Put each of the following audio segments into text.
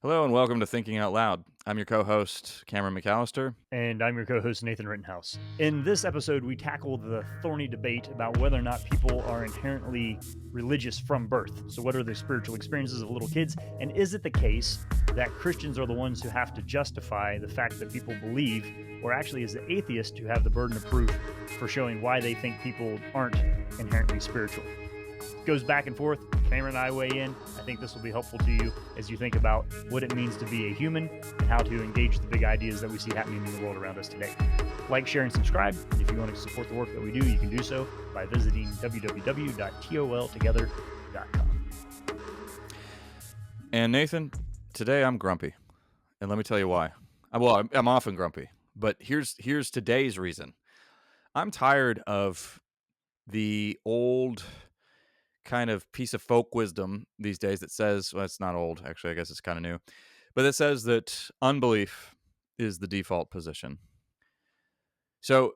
Hello and welcome to Thinking Out Loud. I'm your co-host, Cameron McAllister. And I'm your co host, Nathan Rittenhouse. In this episode, we tackle the thorny debate about whether or not people are inherently religious from birth. So, what are the spiritual experiences of little kids? And is it the case that Christians are the ones who have to justify the fact that people believe, or actually is the atheist who have the burden of proof for showing why they think people aren't inherently spiritual? It goes back and forth. Cameron and I weigh in. I think this will be helpful to you as you think about what it means to be a human and how to engage the big ideas that we see happening in the world around us today. Like, share, and subscribe. If you want to support the work that we do, you can do so by visiting www.toltogether.com. And Nathan, today I'm grumpy. And let me tell you why. I'm often grumpy, but here's today's reason. I'm tired of the old kind of piece of folk wisdom these days that says, well, it's not old, actually, I guess it's kind of new, but it says that unbelief is the default position. So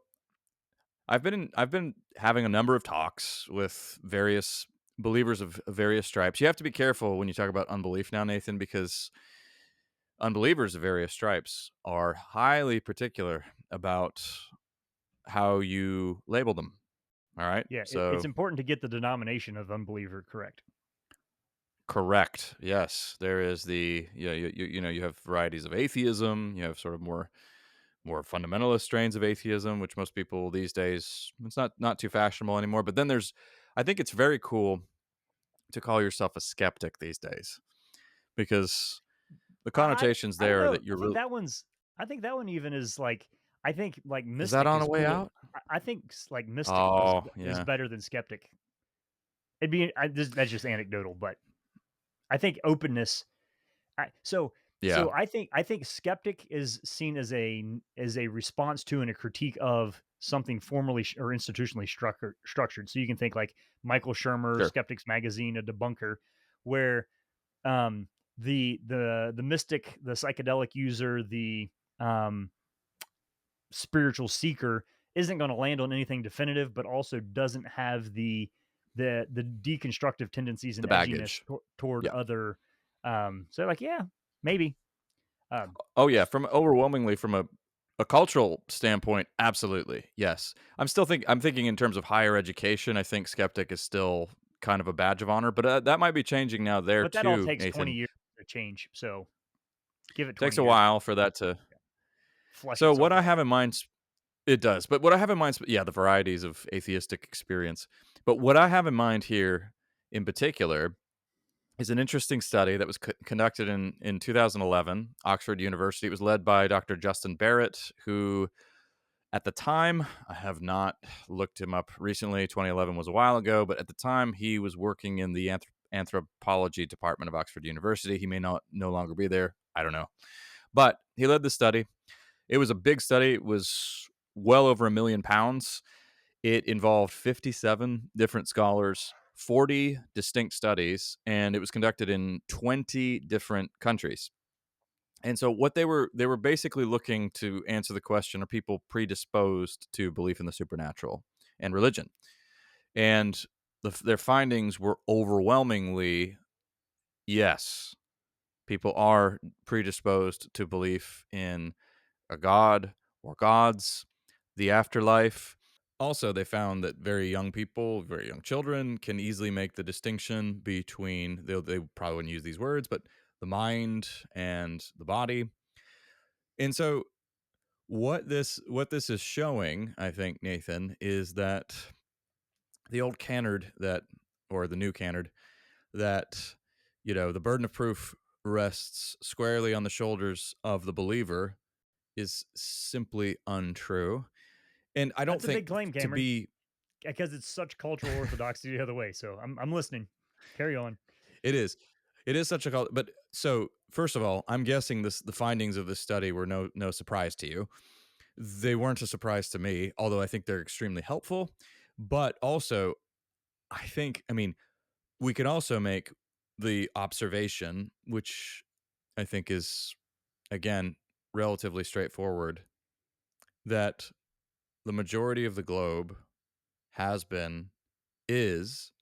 I've been having a number of talks with various believers of various stripes. You have to be careful when you talk about unbelief now, Nathan, because unbelievers of various stripes are highly particular about how you label them. All right. Yeah, it's So important to get the denomination of unbeliever correct. correct. Yes, there is you have varieties of atheism. You have sort of more fundamentalist strains of atheism, which most people these days it's not too fashionable anymore. But then I think it's very cool to call yourself a skeptic these days because the connotations I don't there know. that you're really I think that one even is like, I think like is that mystic on a is way cooler. out? I think like mystic Oh is yeah, better than skeptic. That's just anecdotal, but I think openness. I, so yeah, I think skeptic is seen as a response to and a critique of something formally or institutionally structured. So you can think like Michael Shermer, sure, Skeptics Magazine, a debunker, where um, the mystic, the psychedelic user, the um, spiritual seeker isn't going to land on anything definitive, but also doesn't have the deconstructive tendencies and the edginess baggage. toward Yeah. other. So like, yeah, maybe. Um, Oh yeah, from overwhelmingly from a cultural standpoint, absolutely yes. I'm thinking in terms of higher education. I think skeptic is still kind of a badge of honor, but that might be changing now there but that all too, takes 20 Nathan. years to change. So give it 20 Takes a years to while for that to. flush So what itself I out. have in mind, it does. But what I have in mind, yeah, the varieties of atheistic experience. But what I have in mind here, in particular, is an interesting study that was conducted in 2011, Oxford University. It was led by Dr. Justin Barrett, who at the time, I have not looked him up recently. 2011 was a while ago, but at the time, he was working in the anthropology department of Oxford University. He may not no longer be there. I don't know. But he led the study. It was a big study. It was well over £1 million. It involved 57 different scholars, 40 distinct studies, and it was conducted in 20 different countries. And so what they were basically looking to answer the question, are people predisposed to belief in the supernatural and religion? And their findings were overwhelmingly yes. People are predisposed to belief in a god or gods, the afterlife. Also, they found that very young people, very young children, can easily make the distinction between, they probably wouldn't use these words, but the mind and the body. And so what this is showing, I think, Nathan, is that the old canard that, or the new canard, that, the burden of proof rests squarely on the shoulders of the believer is simply untrue. And I don't That's a think big claim, to Cameron, be because it's such cultural orthodoxy the other way. So I'm listening. Carry on. it is. It is such a cult, but so first of all, I'm guessing the findings of this study were no surprise to you. They weren't a surprise to me, although I think they're extremely helpful. But also, I mean, we can also make the observation, which I think is, again, relatively straightforward, that the majority of the globe has been, is,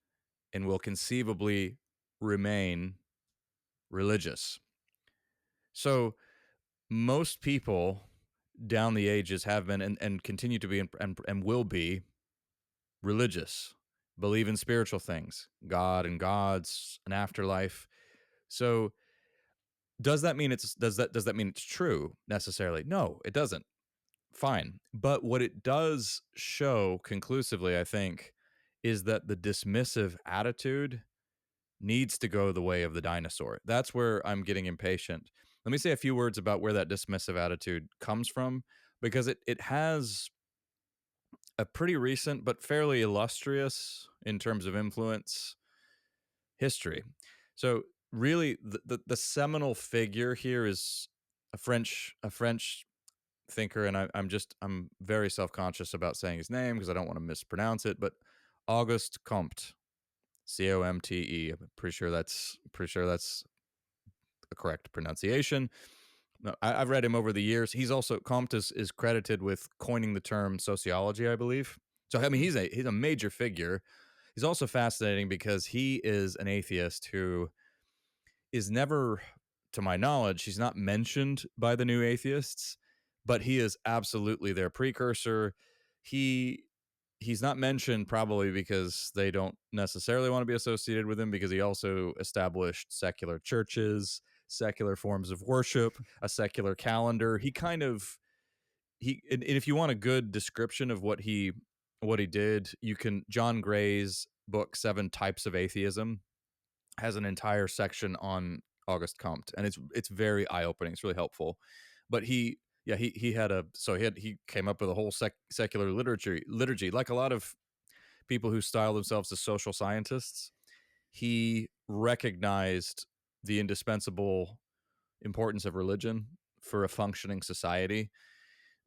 and will conceivably remain religious. So most people down the ages have been and continue to be and will be religious, believe in spiritual things, God and gods, an afterlife. So does that mean it's true necessarily? No, it doesn't. Fine. But what it does show conclusively, I think, is that the dismissive attitude needs to go the way of the dinosaur. That's where I'm getting impatient. Let me say a few words about where that dismissive attitude comes from, because it has a pretty recent but fairly illustrious in terms of influence history. So really the seminal figure here is a French thinker, and I'm very self-conscious about saying his name because I don't want to mispronounce it, but Auguste Comte, Comte. I'm pretty sure that's a correct pronunciation. No, I've read him over the years. He's also Comte is credited with coining the term sociology, I believe. So I mean, Hmm. he's a major figure. He's also fascinating because he is an atheist who is never, to my knowledge, he's not mentioned by the new atheists, but he is absolutely their precursor. He he's not mentioned probably because they don't necessarily want to be associated with him, because he also established secular churches, secular forms of worship, a secular calendar. He kind of he and if you want a good description of what he did, you can John Gray's book Seven Types of Atheism has an entire section on Auguste Comte, and it's very eye opening. It's really helpful. But he had a so he came up with a whole secular liturgy like a lot of people who style themselves as social scientists. He recognized the indispensable importance of religion for a functioning society.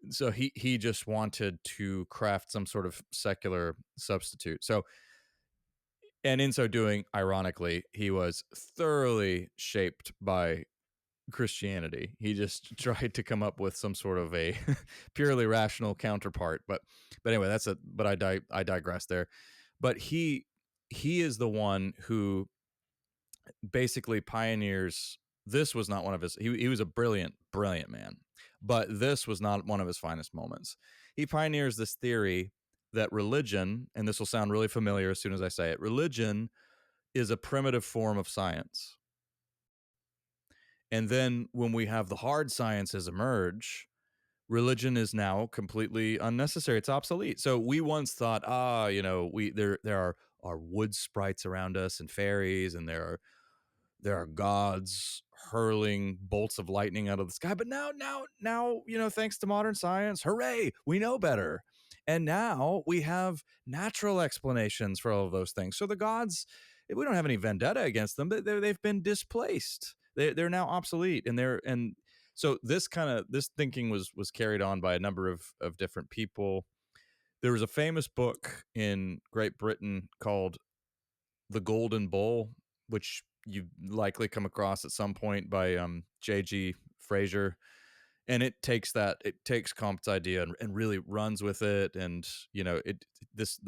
So he just wanted to craft some sort of secular substitute. So, and in so doing, ironically, he was thoroughly shaped by Christianity. He just tried to come up with some sort of a purely rational counterpart. But anyway, I digress there. But he is the one who basically pioneers. This was not one of his. He was a brilliant man, but this was not one of his finest moments. He pioneers this theory that religion, and this will sound really familiar as soon as I say it, religion is a primitive form of science. And then when we have the hard sciences emerge, religion is now completely unnecessary. It's obsolete. So we once thought, we there are wood sprites around us and fairies, and there are gods hurling bolts of lightning out of the sky. But now, thanks to modern science, hooray, we know better. And now we have natural explanations for all of those things. So the gods, we don't have any vendetta against them, but they've been displaced. They're now obsolete, and so this thinking was carried on by a number of different people. There was a famous book in Great Britain called The Golden Bowl, which you likely come across at some point, by J.G. Frazier. And it takes Comte's idea and really runs with it. And this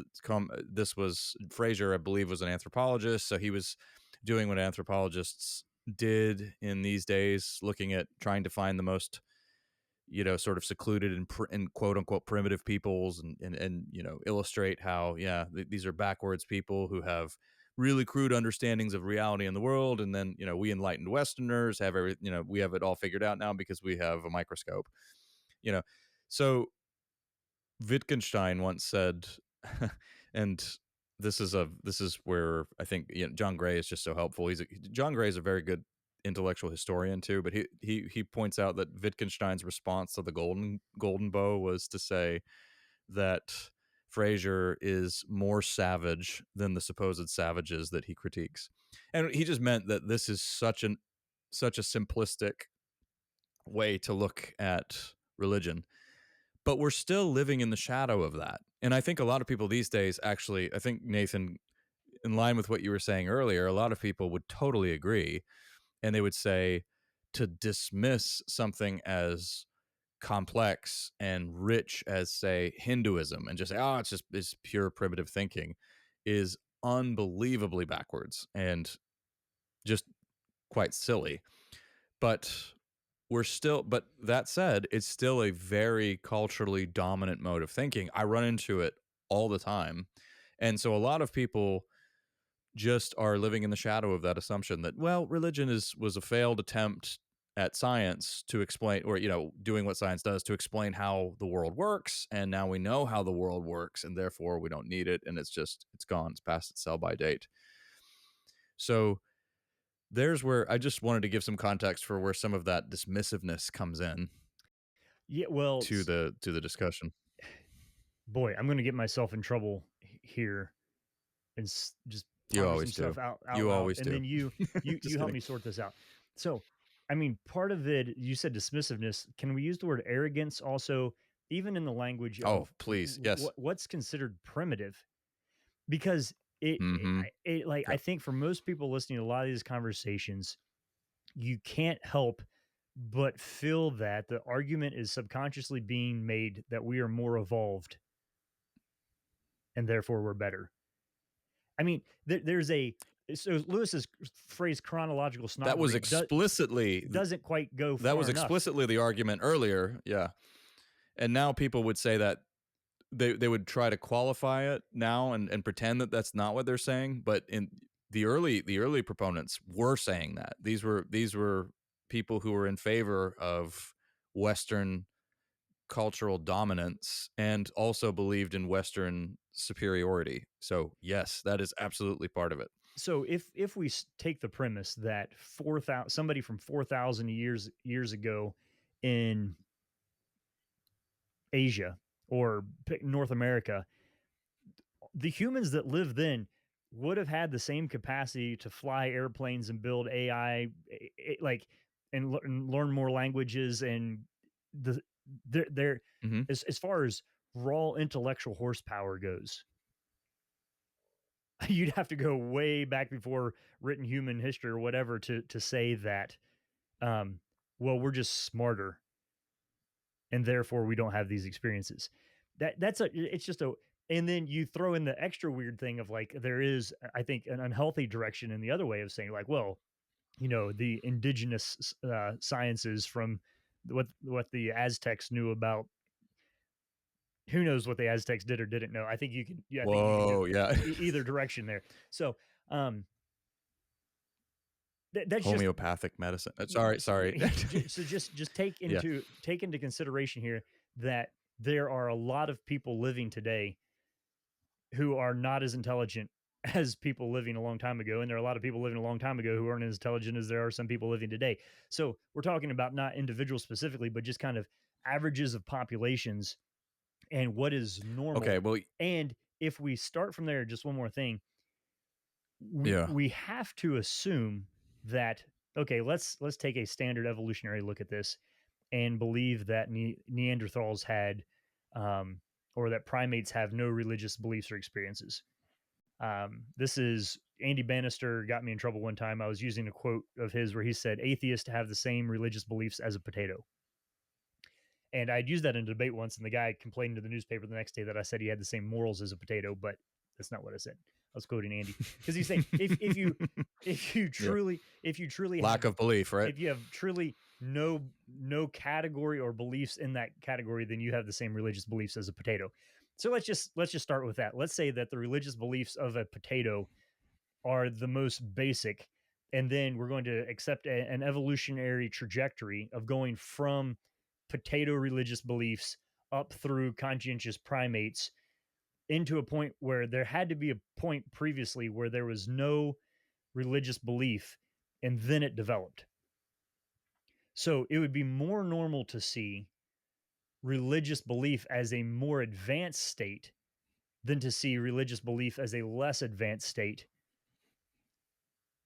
was Frazier, I believe, was an anthropologist, so he was doing what anthropologists did in these days, looking at trying to find the most sort of secluded and quote unquote primitive peoples, and illustrate how, yeah, these are backwards people who have really crude understandings of reality in the world. And then, we enlightened Westerners have we have it all figured out now because we have a microscope, you know. So Wittgenstein once said, and this is where I think, John Gray is just so helpful. John Gray is a very good intellectual historian too, but he points out that Wittgenstein's response to the golden bow was to say that Frazier is more savage than the supposed savages that he critiques. And he just meant that this is such a simplistic way to look at religion, but we're still living in the shadow of that. And I think a lot of people these days, actually, I think, Nathan, in line with what you were saying earlier, a lot of people would totally agree, and they would say to dismiss something as complex and rich as, say, Hinduism, and just say, oh, it's pure primitive thinking, is unbelievably backwards and just quite silly. But we're still, but that said, it's still a very culturally dominant mode of thinking. I run into it all the time. And so a lot of people just are living in the shadow of that assumption that, well, religion was a failed attempt at science to explain, or doing what science does to explain how the world works, and now we know how the world works, and therefore we don't need it, and it's gone, it's past its sell by date. So there's where I just wanted to give some context for where some of that dismissiveness comes in Yeah, well, to the discussion. boy, I'm going to get myself in trouble here and just You ponder some always stuff do. out You loud, always and do. then you Just help kidding. me sort this out. So, I mean, part of it, you said dismissiveness. Can we use the word arrogance also, even in the language Oh, of please. Yes. what's considered primitive? Because Mhm. like I Yep. think for most people listening to a lot of these conversations, you can't help but feel that the argument is subconsciously being made that we are more evolved and therefore we're better. I mean, there's a so Lewis's phrase chronological That was snobbery explicitly doesn't quite go that far was enough. explicitly the argument earlier, yeah, and now people would say that they would try to qualify it now and pretend that that's not what they're saying, but in the early proponents were saying that. These were people who were in favor of Western cultural dominance and also believed in Western superiority. So, yes, that is absolutely part of it. So if we take the premise that 4,000 somebody from 4,000 years ago in Asia or North America, the humans that lived then would have had the same capacity to fly airplanes and build AI, like and learn more languages and the they're Mhm. as far as raw intellectual horsepower goes. You'd have to go way back before written human history or whatever to say that um well, we're just smarter and therefore we don't have these experiences. That's a it's just a and then you throw in the extra weird thing of like there is I think an unhealthy direction in the other way of saying like, well, the indigenous sciences from what the Aztecs knew about. Who knows what the Aztecs did or didn't know? I think you can. Yeah, I think you can go Whoa, yeah. either direction there. So um, that's just Homeopathic medicine. Sorry. so just take Yeah. into consideration here that there are a lot of people living today who are not as intelligent as people living a long time ago. And there are a lot of people living a long time ago who aren't as intelligent as there are some people living today. So we're talking about not individuals specifically, but just kind of averages of populations and what is Okay, normal. well, And if we start from there, just one more thing, yeah. we have to assume that okay, let's take a standard evolutionary look at this and believe that Neanderthals had or that primates have no religious beliefs or experiences. This is Andy Bannister got me in trouble one time. I was using a quote of his where he said, atheists have the same religious beliefs as a potato. And I'd used that in a debate once, and the guy complained to the newspaper the next day that I said he had the same morals as a potato, but that's not what I said. I was quoting Andy because he's saying Yeah. if you truly have Lack of belief, right? if you have truly no category or beliefs in that category, then you have the same religious beliefs as a potato. So let's just start with that. Let's say that the religious beliefs of a potato are the most basic, and then we're going to accept an evolutionary trajectory of going from potato religious beliefs up through conscientious primates into a point where there had to be a point previously where there was no religious belief and then it developed. So it would be more normal to see religious belief as a more advanced state than to see religious belief as a less advanced state.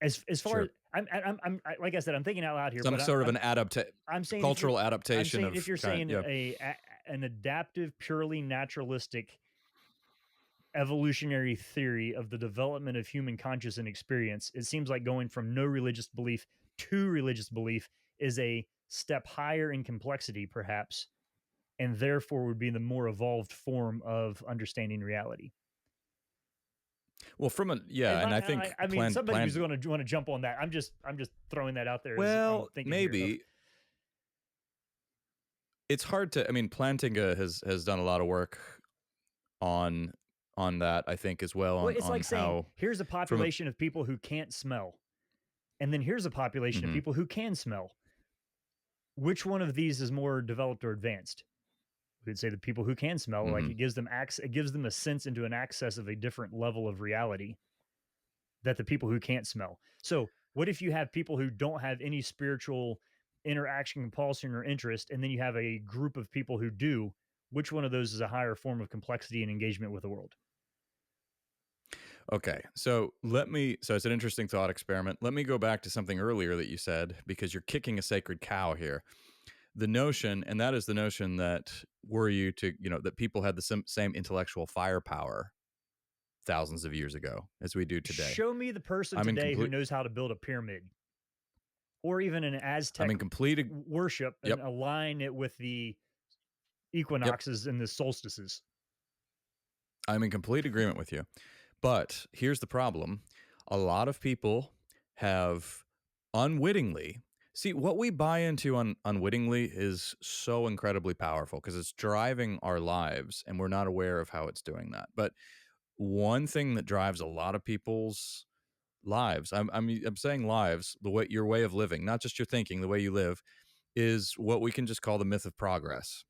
As far as Sure. like I said, I'm thinking out loud here, Some but sort of an I'm saying if you're cultural adaptation if of you're kind, saying yeah. an adaptive, purely naturalistic evolutionary theory of the development of human conscious and experience, it seems like going from no religious belief to religious belief is a step higher in complexity, perhaps, and therefore would be the more evolved form of understanding reality. Well, And and I think I mean, planned somebody who's planned going to want to jump on that. I'm just throwing that out there as I'm well, thinking here of maybe. it's hard to. I mean, Plantinga has done a lot of work on on that. I think as well Well, it's on like saying, how here's a from a population of people who can't smell, and then here's a population of mhm, people who can smell. Which one of these is more developed or advanced? We would say the people who can smell, like mhm. it gives them a sense into an access of a different level of reality that the people who can't smell. So, what if you have people who don't have any spiritual interaction, compulsion, or interest, and then you have a group of people who do? Which one of those is a higher form of complexity and engagement with the world? Okay, so so it's an interesting thought experiment. Let me go back to something earlier that you said because you're kicking a sacred cow here. The notion, and that is the notion that were you to, that people had the same intellectual firepower thousands of years ago as we do today. Show me the person I'm in today who complete knows how to build a pyramid or even an I'm Aztec in complete worship and yep, align it with the yep. equinoxes and the solstices. I'm in complete agreement with you. But here's the problem. A lot of people have unwittingly see what we buy into unwittingly is so incredibly powerful because it's driving our lives and we're not aware of how it's doing that. But one thing that drives a lot of people's lives, I'm saying lives, the way your way of living, not just your thinking, the way you live, is what we can just call the myth of progress.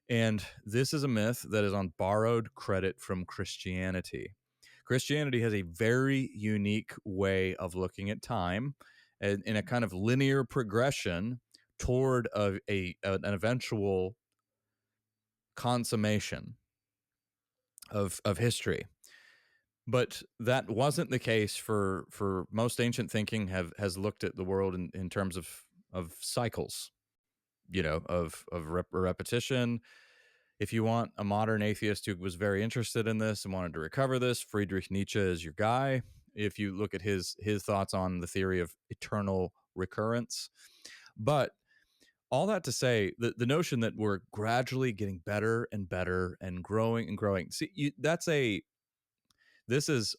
And this is a myth that is on borrowed credit from Christianity. Christianity has a very unique way of looking at time in a kind of linear progression toward an eventual consummation of history. But that wasn't the case for most ancient thinking has looked at the world in terms of cycles, of repetition. If you want a modern atheist who was very interested in this and wanted to recover this, Friedrich Nietzsche is your guy. If you look at his thoughts on the theory of eternal recurrence. But all that to say, the notion that we're gradually getting better and better and growing. See, this is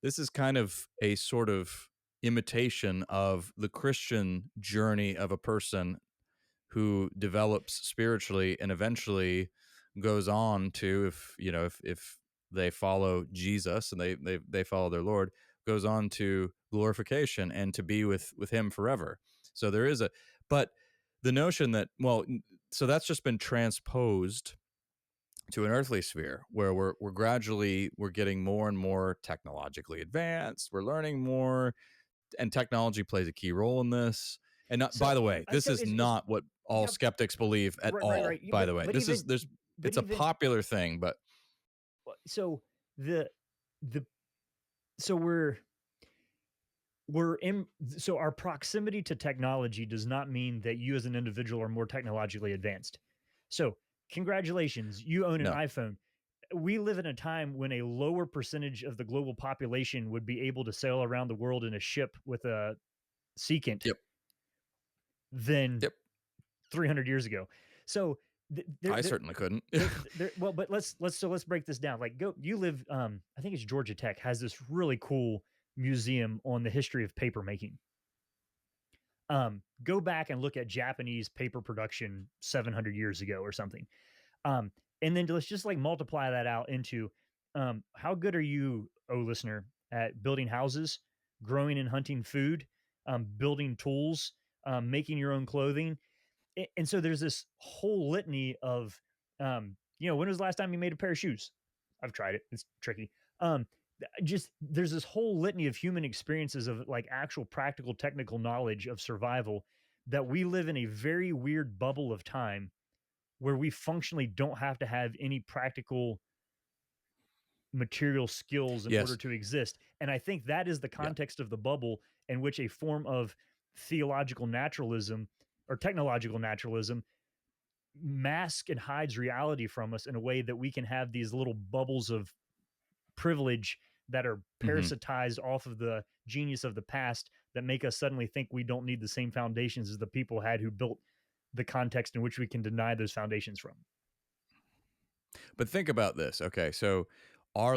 this is kind of a sort of imitation of the Christian journey of a person who develops spiritually and eventually goes on to, if they follow Jesus and they follow their Lord, goes on to glorification and to be with him forever. So there is but the notion that, so that's just been transposed to an earthly sphere where we're getting more and more technologically advanced, we're learning more, and technology plays a key role in this. And not, by So, the way, this so is it's not what all yeah, skeptics believe at right, right, all. right. By the way, But this is even there's but it's a even popular thing, but so the the so we're in so our proximity to technology does not mean that you as an individual are more technologically advanced. So congratulations, you own an no. iPhone. We live in a time when a lower percentage of the global population would be able to sail around the world in a ship with a secant Yep. than Yep. 300 years ago. So I certainly couldn't. well, but let's break this down. Like, go, you live, I think it's Georgia Tech has this really cool museum on the history of paper making. Go back and look at Japanese paper production 700 years ago or something. Um, and then let's just like multiply that out into how good are you, oh listener, at building houses, growing and hunting food, building tools, making your own clothing. And so there's this whole litany of, when was the last time you made a pair of shoes? I've tried it. It's tricky. Just there's this whole litany of human experiences of like actual practical technical knowledge of survival that we live in a very weird bubble of time where we functionally don't have to have any practical material skills in order Yes. to exist. And I think that is the Yeah. context of the bubble in which a form of theological naturalism or technological naturalism masks and hides reality from us in a way that we can have these little bubbles of privilege that are Hmm. parasitized off of the genius of the past that make us suddenly think we don't need the same foundations as the people had who built the context in which we can deny those foundations from. But think about this. Okay, so our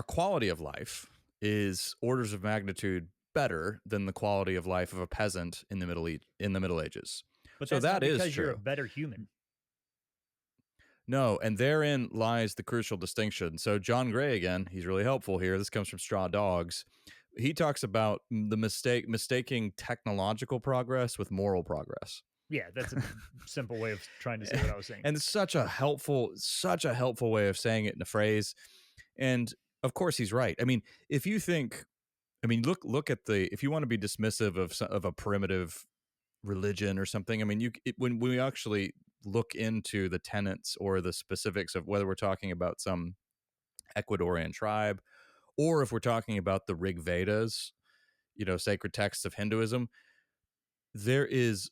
quality of life is orders of magnitude better than the quality of life of a peasant in the Middle Ages. But So that's that not is because you're a true. better human. No, and therein lies the crucial distinction. So John Gray, again, he's really helpful here. This comes from Straw Dogs. He talks about the mistaking technological progress with moral progress. Yeah, that's a simple way of trying to say what I was saying. And it's such a helpful way of saying it in a phrase. And of course he's right. I mean, if you think, I mean, look at the, if you want to be dismissive of a primitive religion or something, I mean, when we actually look into the tenets or the specifics of whether we're talking about some Ecuadorian tribe or if we're talking about the Rig Vedas, sacred texts of Hinduism, there is,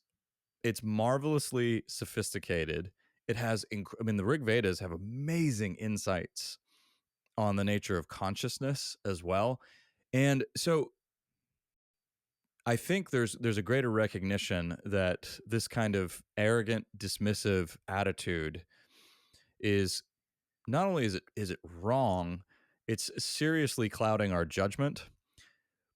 it's marvelously sophisticated. It has, I mean, the Rig Vedas have amazing insights on the nature of consciousness as well. And so I think there's a greater recognition that this kind of arrogant, dismissive attitude is, not only is it wrong, it's seriously clouding our judgment.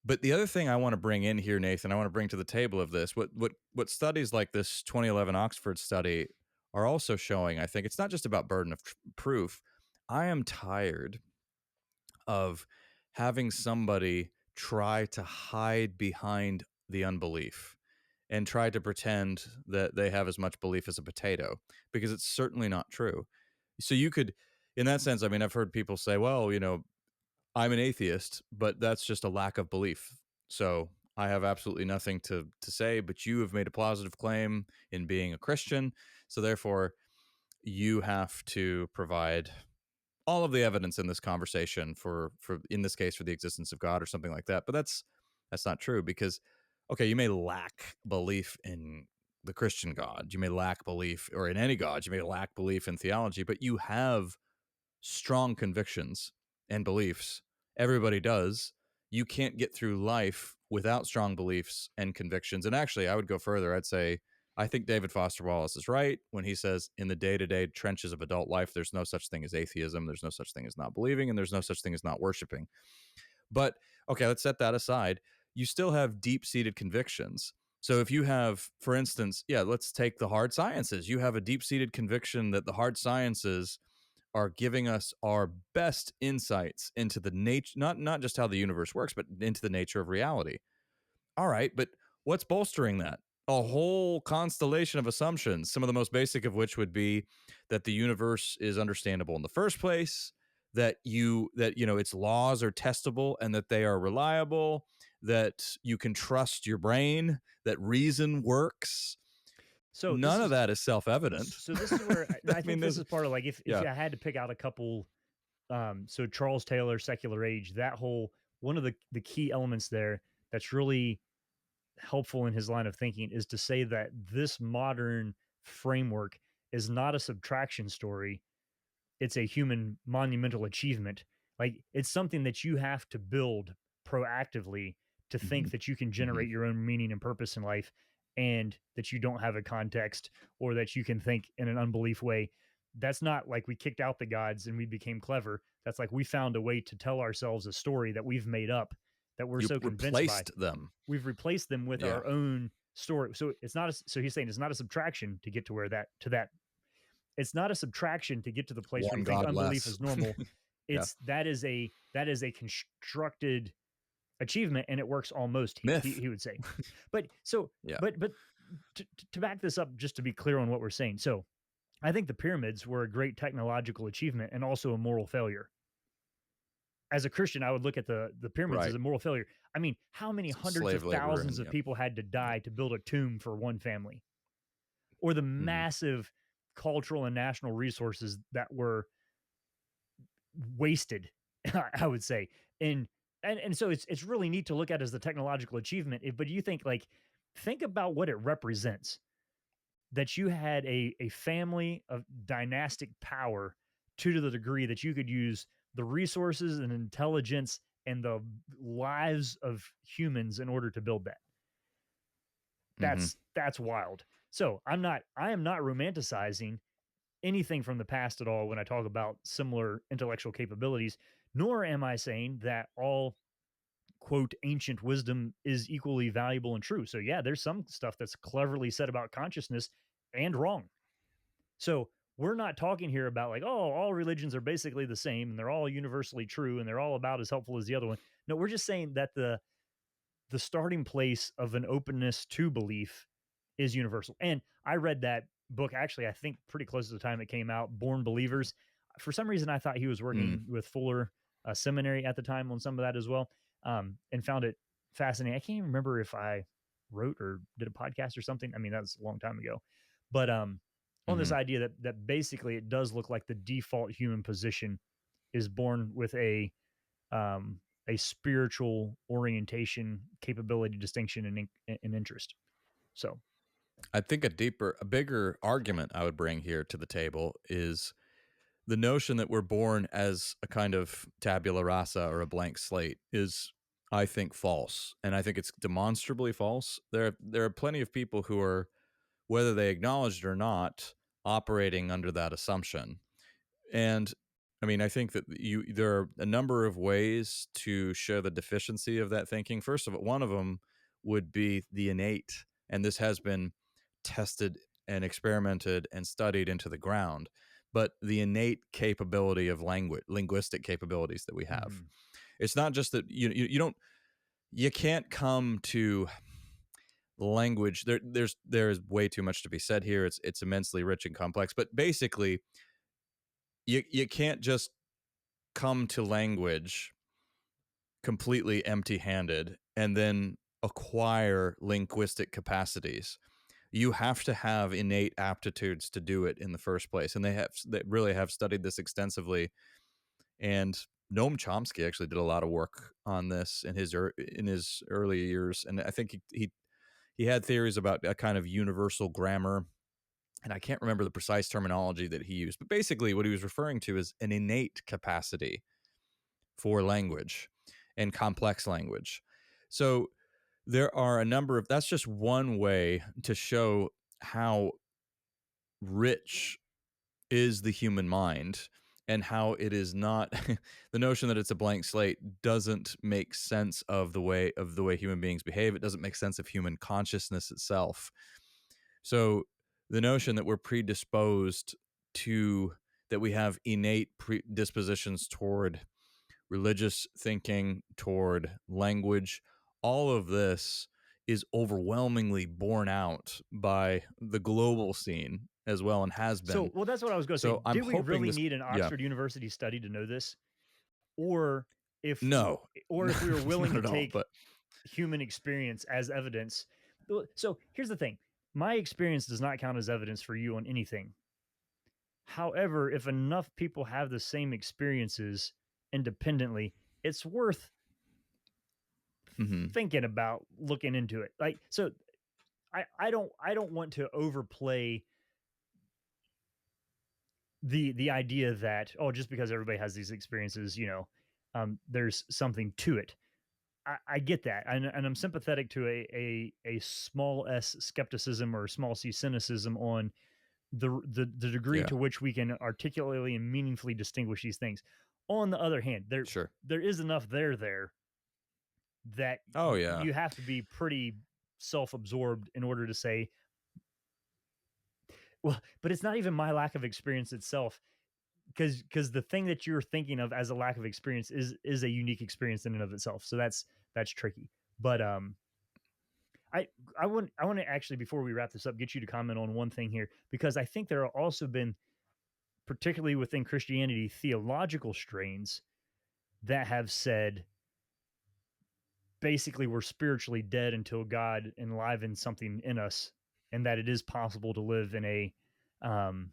But the other thing I want to bring in here, Nathan, I want to bring to the table of this, what studies like this 2011 Oxford study are also showing, I think it's not just about burden of proof. I am tired of having somebody try to hide behind the unbelief and try to pretend that they have as much belief as a potato, because it's certainly not true. So you could, in that sense, I mean, I've heard people say, well, I'm an atheist, but that's just a lack of belief. So I have absolutely nothing to say, but you have made a positive claim in being a Christian. So therefore, you have to provide all of the evidence in this conversation for in this case for the existence of God or something like that. But that's not true, because okay, you may lack belief in the Christian God, you may lack belief, or in any God, you may lack belief in theology, but you have strong convictions and beliefs. Everybody does. You can't get through life without strong beliefs and convictions. And actually, I would go further. I'd say I think David Foster Wallace is right when he says in the day-to-day trenches of adult life, there's no such thing as atheism, there's no such thing as not believing, and there's no such thing as not worshiping. But okay, let's set that aside. You still have deep-seated convictions. So if you have, for instance, yeah, let's take the hard sciences. You have a deep-seated conviction that the hard sciences are giving us our best insights into the nature, not just how the universe works, but into the nature of reality. All right, but what's bolstering that? A whole constellation of assumptions, some of the most basic of which would be that the universe is understandable in the first place, that its laws are testable and that they are reliable, that you can trust your brain, that reason works. So this None of is that is self-evident. so this is where I I mean, think this there's is part of, like, if yeah, I had to pick out a couple, so Charles Taylor, Secular Age, that whole, one of the key elements there that's really helpful in his line of thinking is to say that this modern framework is not a subtraction story, it's a human monumental achievement. Like, it's something that you have to build proactively to think mhm, that you can mhm. generate your own meaning and purpose in life, and that you don't have a context, or that you can think in an unbelief way. That's not like we kicked out the gods and we became clever. That's like we found a way to tell ourselves a story that we've made up, that we're You so convinced by. replaced them. We've replaced them with Yeah. our own story. So it's not a, so he's saying it's not a subtraction to get to where that to that it's not a subtraction to get to the place where One you think God unbelief less. is normal. Yeah. It's that is a constructed achievement, and it works almost, Myth. he would say. But so Yeah. but to back this up, just to be clear on what we're saying. So I think the pyramids were a great technological achievement and also a moral failure. As a Christian, I would look at the pyramids as Right. a moral failure. I mean, how many hundreds Slave of labor thousands and of yeah. people had to die to build a tomb for one family? Or the Mhm. massive cultural and national resources that were wasted, I would say. And so it's really neat to look at as the technological achievement. But you think, like, think about what it represents, that you had a family of dynastic power, to the degree that you could use the resources and intelligence and the lives of humans in order to build that. Mhm. That's wild. So I am not romanticizing anything from the past at all when I talk about similar intellectual capabilities, nor am I saying that all, quote, ancient wisdom is equally valuable and true. So yeah, there's some stuff that's cleverly said about consciousness and wrong. So we're not talking here about like, oh, all religions are basically the same and they're all universally true and they're all about as helpful as the other one. No, we're just saying that the starting place of an openness to belief is universal. And I read that book actually, I think pretty close to the time it came out, Born Believers. For some reason, I thought he was Mm, working with Fuller Seminary at the time on some of that as well, and found it fascinating. I can't even remember if I wrote or did a podcast or something. I mean, that was a long time ago, but on this mhm. idea that basically it does look like the default human position is born with a spiritual orientation, capability, distinction, and interest. So, I think a bigger argument I would bring here to the table is the notion that we're born as a kind of tabula rasa or a blank slate is, I think, false. And I think it's demonstrably false. There are plenty of people who are, whether they acknowledge it or not, operating under that assumption. And I mean, I think that there are a number of ways to show the deficiency of that thinking. First of all, one of them would be the innate, and this has been tested and experimented and studied into the ground. But the innate capability of linguistic capabilities that we have. mhm. It's not just that you can't come to language. There's way too much to be said here. It's immensely rich and complex. But basically, you can't just come to language completely empty-handed and then acquire linguistic capacities. You have to have innate aptitudes to do it in the first place, and they really have studied this extensively. And Noam Chomsky actually did a lot of work on this in his early years, and I think he had theories about a kind of universal grammar, and I can't remember the precise terminology that he used, but basically what he was referring to is an innate capacity for language and complex language. So there are a number of that's just one way to show how rich is the human mind and how it is not the notion that it's a blank slate doesn't make sense of the way human beings behave. It doesn't make sense of human consciousness itself. So the notion that we're predisposed to that we have innate predispositions toward religious thinking, toward language, all of this is overwhelmingly borne out by the global scene as well and has So, been. well, that's what I was going to say. So I'm Did we hoping really this, need an yeah, Oxford University study to know this, or if no, or no, if we were willing not to at all. take But human experience as evidence? So, here's the thing: my experience does not count as evidence for you on anything. However, if enough people have the same experiences independently, it's worth mhm. thinking about looking into it. Like, so I don't want to overplay the idea that, oh, just because everybody has these experiences, there's something to it. I get that, and I'm sympathetic to a small s skepticism or small c cynicism on the degree Yeah, to which we can articulately and meaningfully distinguish these things. On the other hand, sure. there is enough there that Oh yeah. you have to be pretty self-absorbed in order to say, well, but it's not even my lack of experience itself, because the thing that you're thinking of as a lack of experience is a unique experience in and of itself. So that's tricky. But I I want to actually, before we wrap this up, get you to comment on one thing here, because I think there have also been, particularly within Christianity, theological strains that have said basically we're spiritually dead until God enlivens something in us, and that it is possible to live in a um,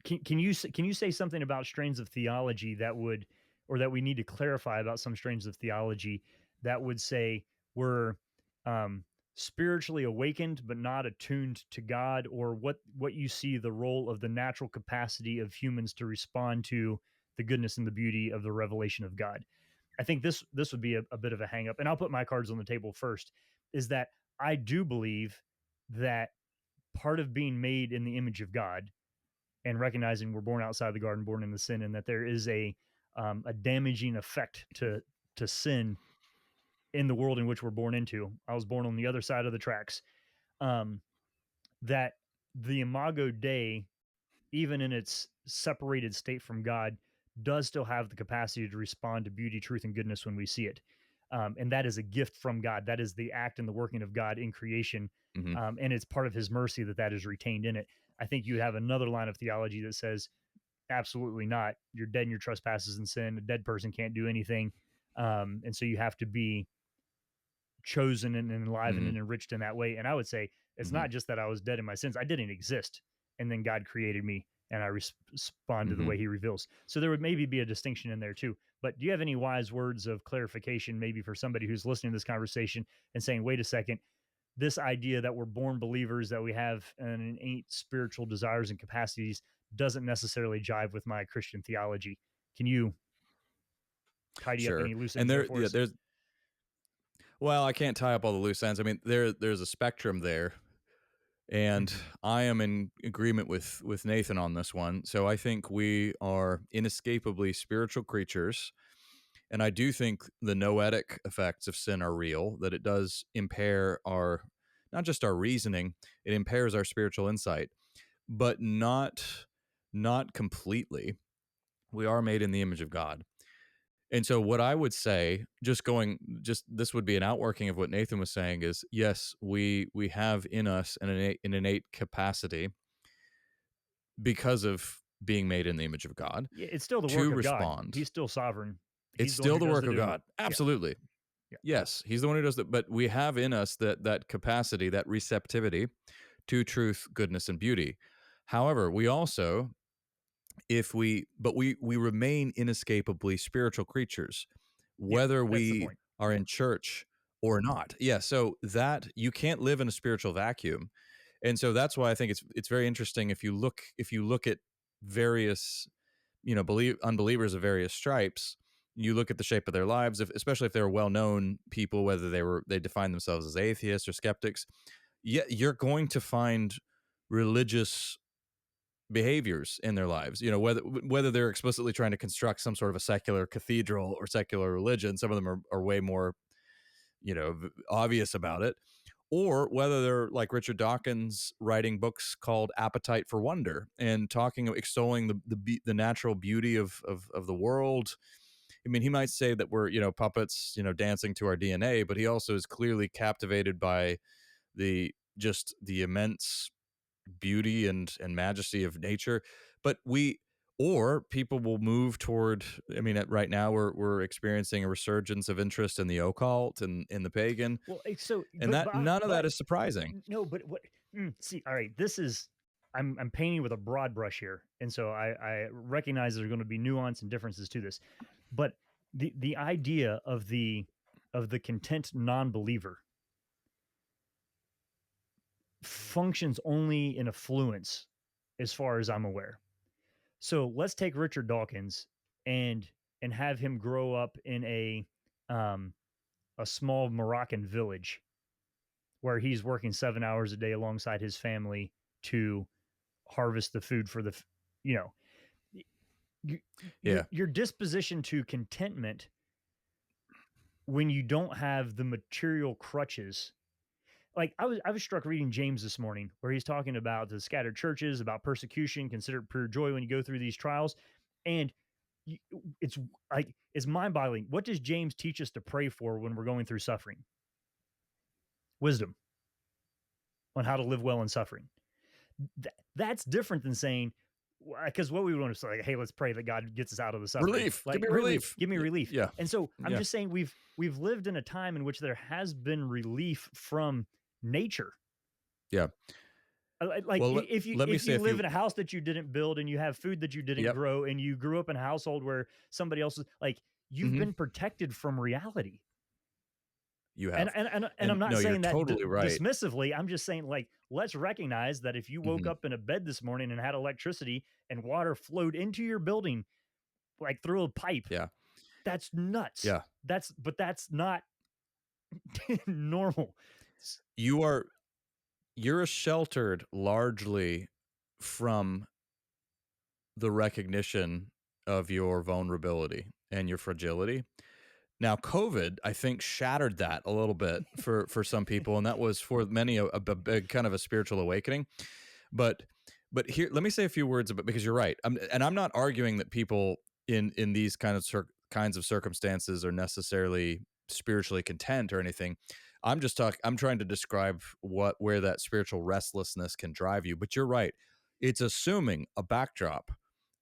can you say something about strains of theology that would, or that we need to clarify about some strains of theology that would say we're um, spiritually awakened but not attuned to God, or what you see the role of the natural capacity of humans to respond to the goodness and the beauty of the revelation of God? I think this would be a bit of a hang up, and I'll put my cards on the table first. Is that I do believe that part of being made in the image of God and recognizing we're born outside the garden, born in the sin, and that there is a damaging effect to sin in the world in which we're born into. I was born on the other side of the tracks. Um, that the imago Dei, even in its separated state from God, does still have the capacity to respond to beauty, truth, and goodness when we see it. And that is a gift from God. That is the act and the working of God in creation. Mhm. And it's part of his mercy that that is retained in it. I think you have another line of theology that says, absolutely not. You're dead in your trespasses and sin. A dead person can't do anything. And so you have to be chosen and enlivened Mhm. and enriched in that way. And I would say it's Mhm. not just that I was dead in my sins, I didn't exist. And then God created me and I respond to the Mhm. way he reveals. So there would maybe be a distinction in there too. But do you have any wise words of clarification, maybe for somebody who's listening to this conversation and saying, wait a second, this idea that we're born believers, that we have an innate spiritual desires and capacities doesn't necessarily jive with my Christian theology? Can you tidy up Sure. any loose And ends there for us? there's well, I can't tie up all the loose ends. I mean, there's a spectrum there, and Mm-hmm. I am in agreement with Nathan on this one. So I think we are inescapably spiritual creatures, and I do think the noetic effects of sin are real, that it does impair our not just our reasoning, it impairs our spiritual insight, but not completely. We are made in the image of God. And so what I would say, just this would be an outworking of what Nathan was saying is, yes, we have in us an innate capacity because of being made in the image of God Yeah, it's still the work to of God. respond. He's still sovereign. It's He's the one still who the does work the of doing. God. Yeah. Absolutely. Yeah. Cool. Yes, he's the one who does that, but we have in us that capacity, that receptivity to truth, goodness, and beauty. However, we also, if we but we remain inescapably spiritual creatures, Yeah. whether That's the we point. are in church or not. Yeah, so that you can't live in a spiritual vacuum. And so that's why I think it's very interesting if you look at various, believe unbelievers of various stripes, you look at the shape of their lives, especially if they're well-known people, whether they define themselves as atheists or skeptics. Yeah, you're going to find religious behaviors in their lives, whether they're explicitly trying to construct some sort of a secular cathedral or secular religion. Some of them are way more obvious about it, or whether they're like Richard Dawkins writing books called Appetite for Wonder and extolling the natural beauty of the world. I mean, he might say that we're puppets, dancing to our DNA, but he also is clearly captivated by the immense beauty and majesty of nature. But or people will move toward, I mean, right now we're experiencing a resurgence of interest in the occult and in the pagan, Well, so, and that none of that but is surprising. no, but what, see, all right, this is, I'm painting with a broad brush here. And so I recognize there's going to be nuance and differences to this, but the idea of the content non-believer functions only in affluence as far as I'm aware. So let's take Richard Dawkins and have him grow up in um, a small Moroccan village where he's working 7 hours a day alongside his family to harvest the food for you know, Yeah, your disposition to contentment when you don't have the material crutches. Like I was struck reading James this morning where he's talking about the scattered churches, about persecution, consider it pure joy when you go through these trials. And it's like, it's mind boggling. What does James teach us to pray for when we're going through suffering? Wisdom on how to live well in suffering. That's different than saying, because what we want to say, like, hey, let's pray that God gets us out of the suffering. relief. Give Like, me relief, relief. give me relief. Yeah, And so I'm yeah, just saying we've lived in a time in which there has been relief from nature. yeah. Like, Well, let me if say you a live few. in a house that you didn't build and you have food that you didn't Yep. grow and you grew up in a household where somebody else is like, you've Hmm. been protected from reality. You And have, I'm and not no, you're saying that totally right. dismissively. I'm just saying, like, let's recognize that if you woke Hmm. up in a bed this morning and had electricity and water flowed into your building like through a pipe, Yeah, that's nuts. yeah. That's not normal. You are you're sheltered largely from the recognition of your vulnerability and your fragility. Now, COVID, I think, shattered that a little bit for some people, and that was for many a big kind of a spiritual awakening. But here, let me say a few words about, because you're right. And I'm not arguing that people in these kinds of circumstances are necessarily spiritually content or anything. I'm trying to describe where that spiritual restlessness can drive you. But you're right. It's assuming a backdrop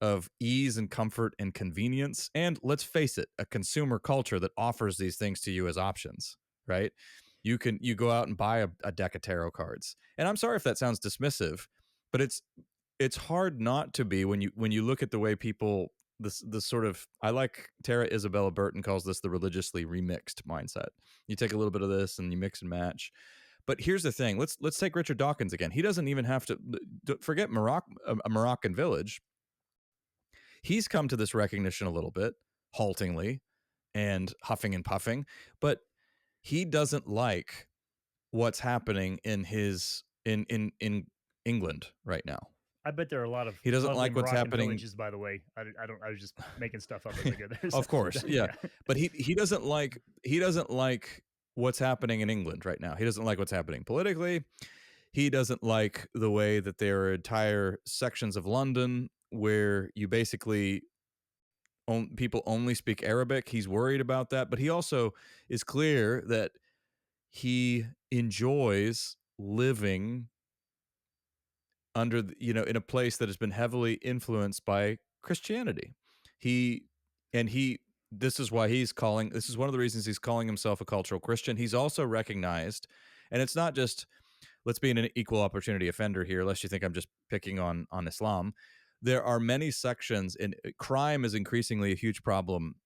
of ease and comfort and convenience, and let's face it, a consumer culture that offers these things to you as options, right? You go out and buy a deck of tarot cards. And I'm sorry if that sounds dismissive, but it's hard not to be when you look at the way people, this sort of, I like Tara Isabella Burton calls this the religiously remixed mindset. You take a little bit of this and you mix and match. But here's the thing. Let's take Richard Dawkins again. He doesn't even have to forget a Moroccan village. He's come to this recognition a little bit haltingly and huffing and puffing, but he doesn't like what's happening in England right now. I bet there are a lot of He doesn't lovely like what's Moroccan happening. villages, by the way. I don't. I was just making stuff up as I go there. So, Of course, yeah. yeah. But he doesn't like what's happening in England right now. He doesn't like what's happening politically. He doesn't like the way that there are entire sections of London where you basically people only speak Arabic. He's worried about that, but he also is clear that he enjoys living under in a place that has been heavily influenced by Christianity. He and he This is why this is one of the reasons he's calling himself a cultural Christian. He's also recognized, and it's not just, let's be an equal opportunity offender here, lest you think I'm just picking on Islam. There are many sections, and crime is increasingly a huge problem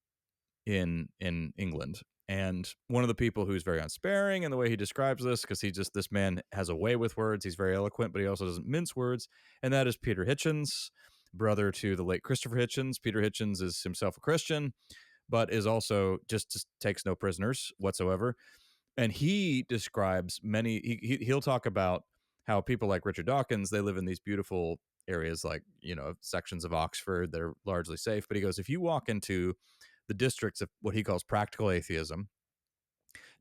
in England. And one of the people who's very unsparing in the way he describes this, because this man has a way with words. He's very eloquent, but he also doesn't mince words. And that is Peter Hitchens, brother to the late Christopher Hitchens. Peter Hitchens is himself a Christian, but is also just takes no prisoners whatsoever. And he describes he'll talk about how people like Richard Dawkins, they live in these beautiful areas, like, sections of Oxford that are largely safe. But he goes, if you walk into the districts of what he calls practical atheism,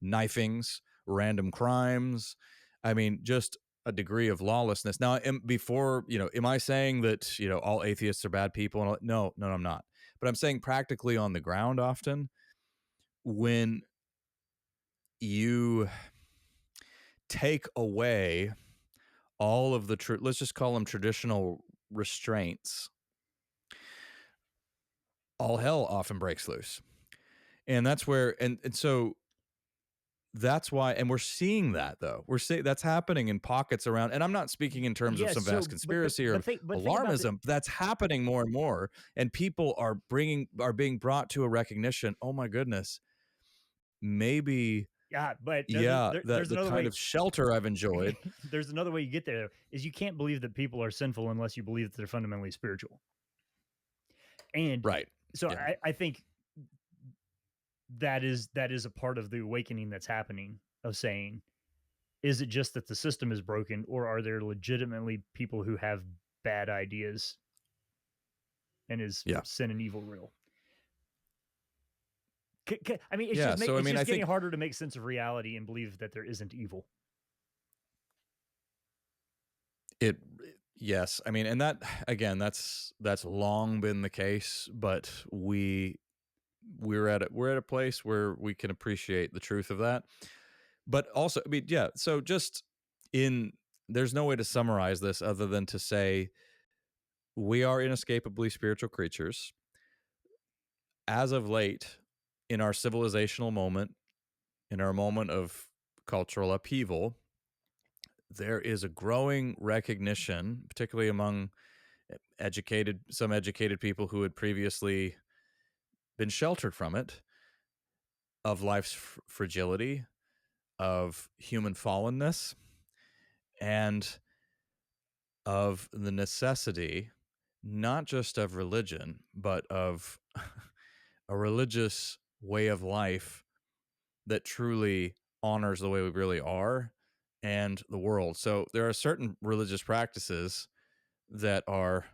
knifings, random crimes, I mean, just a degree of lawlessness. Now, am I saying that, all atheists are bad people? And no, I'm not. But I'm saying practically on the ground, often when you take away all of the let's just call them traditional restraints, all hell often breaks loose. And that's where, and so that's why, and we're seeing that, though. We're seeing that's happening in pockets around, and I'm not speaking in terms of Yeah. some So, vast conspiracy or but think about alarmism. That's happening more and more, and people are being brought to a recognition. Oh my goodness, maybe, yeah. But yeah, that there's the another kind way. of shelter I've enjoyed. There's another way you get there. Is you can't believe that people are sinful unless you believe that they're fundamentally spiritual. And Right. so Yeah. I think that is a part of the awakening that's happening, of saying, is it just that the system is broken, or are there legitimately people who have bad ideas, and is Yeah. sin and evil real? I mean, Yeah. So I mean, I getting think harder to make sense of reality and believe that there isn't evil. it. Yes. I mean, and that, again, that's long been the case, but we're at a place where we can appreciate the truth of that. But also, I mean, yeah. So there's no way to summarize this other than to say we are inescapably spiritual creatures. As of late, in our civilizational moment, in our moment of cultural upheaval, there is a growing recognition, particularly among some educated people who had previously been sheltered from it, of life's fragility, of human fallenness, and of the necessity, not just of religion, but of a religious way of life that truly honors the way we really are and the world. So there are certain religious practices that are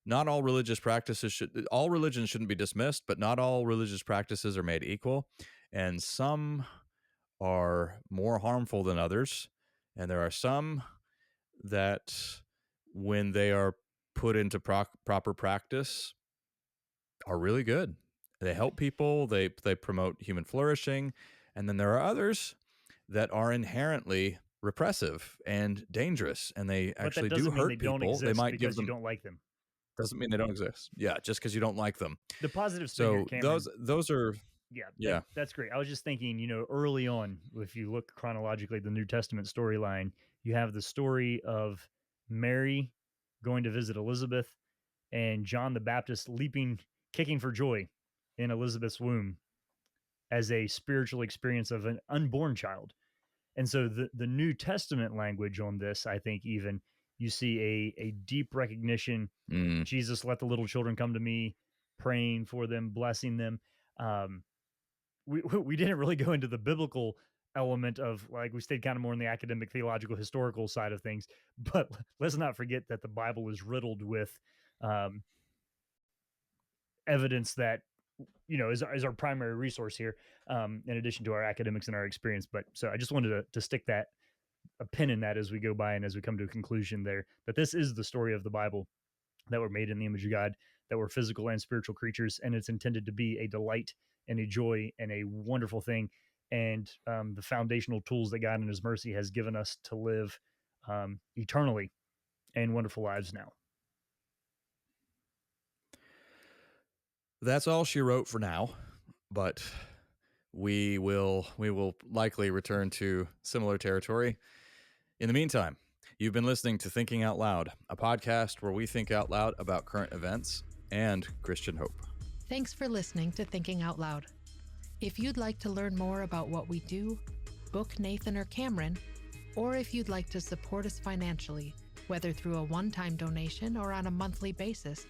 not all religious practices all religions shouldn't be dismissed, but not all religious practices are made equal. And some are more harmful than others. And there are some that when they are put into proper practice, are really good. They help people, they promote human flourishing, and then there are others that are inherently repressive and dangerous, and they But that actually do doesn't mean they hurt don't people. They exist might give because you them don't like them. doesn't mean they don't exist. Yeah, just because you don't like them. The positive spin here, So Cameron. those are Yeah, yeah. that's great. I was just thinking, early on, if you look chronologically, the New Testament storyline, you have the story of Mary going to visit Elizabeth and John the Baptist leaping, kicking for joy in Elizabeth's womb as a spiritual experience of an unborn child. And so the New Testament language on this, I think, even you see a deep recognition. Mm, Jesus, let the little children come to me, praying for them, blessing them. Um, we didn't really go into the biblical element of, like, we stayed kind of more on the academic, theological, historical side of things. But let's not forget that the Bible is riddled with um, evidence that is our primary resource here, in addition to our academics and our experience. But so I just wanted to stick that a pin in that as we go by and as we come to a conclusion there, that this is the story of the Bible, that we're made in the image of God, that we're physical and spiritual creatures, and it's intended to be a delight and a joy and a wonderful thing. And the foundational tools that God in His mercy has given us to live eternally and wonderful lives now. that's all she wrote for now, but we will likely return to similar territory. In the meantime, you've been listening to Thinking Out Loud, a podcast where we think out loud about current events and Christian hope. Thanks for listening to Thinking Out Loud. If you'd like to learn more about what we do, book Nathan or Cameron, or if you'd like to support us financially, whether through a one-time donation or on a monthly basis,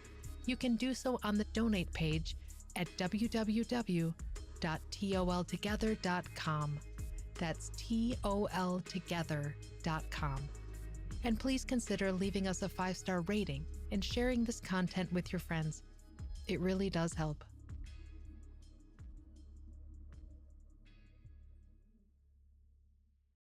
you can do so on the donate page at www.toltogether.com. That's toltogether.com. And please consider leaving us a 5-star rating and sharing this content with your friends. It really does help.